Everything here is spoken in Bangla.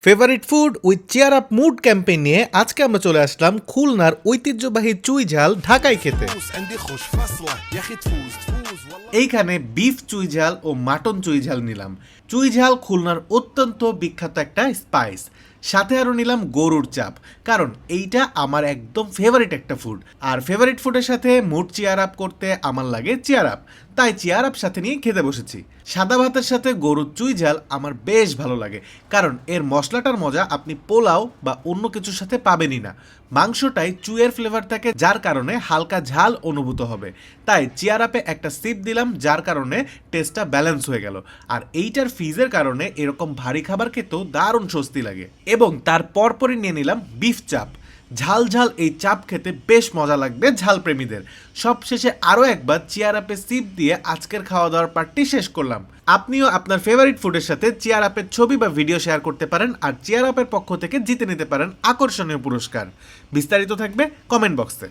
Favourite food with cheer up mood campaign নিয়ে আজকে আমরা চলে আসলাম খুলনার ঐতিহ্যবাহী চুই ঝাল ঢাকায় খেতে। এইখানে বিফ চুই ঝাল ও মাটন চুই ঝাল নিলাম। চুই ঝাল খুলনার অত্যন্ত বিখ্যাত একটা স্পাইস, সাথে আরও নিলাম গরুর চাপ, কারণ এইটা আমার একদম ফেভারিট একটা ফুড। আর ফেভারিট ফুডের সাথে মুড চেয়ার আপ করতে আমার লাগে চেয়ার আপ, তাই চেয়ার আপ সাথে নিয়ে খেতে বসেছি। সাদা ভাতের সাথে গরুর চুই ঝাল আমার বেশ ভালো লাগে, কারণ এর মশলাটার মজা আপনি পোলাও বা অন্য কিছুর সাথে পাবেনই না। মাংসটাই চুইয়ের ফ্লেভার থাকে, যার কারণে হালকা ঝাল অনুভূত হবে। তাই চেয়ার আপে একটা সিপ দিলাম, যার কারণে টেস্টটা ব্যালেন্স হয়ে গেল। আর এইটার ফিজের কারণে এরকম ভারী খাবার খেতেও দারুণ স্বস্তি লাগে। এবং তার পরপরই নিয়ে নিলাম বিফ চাপ। ঝাল ঝাল এই চাপ খেতে বেশ মজা লাগবে ঝাল প্রেমীদের। সবশেষে আরও একবার চেয়ার আপে সিপ দিয়ে আজকের খাওয়া দাওয়ার পার্টটি শেষ করলাম। আপনিও আপনার ফেভারিট ফুডের সাথে চেয়ার আপের ছবি বা ভিডিও শেয়ার করতে পারেন, আর চেয়ার আপের পক্ষ থেকে জিতে নিতে পারেন আকর্ষণীয় পুরস্কার। বিস্তারিত থাকবে কমেন্ট বক্সে।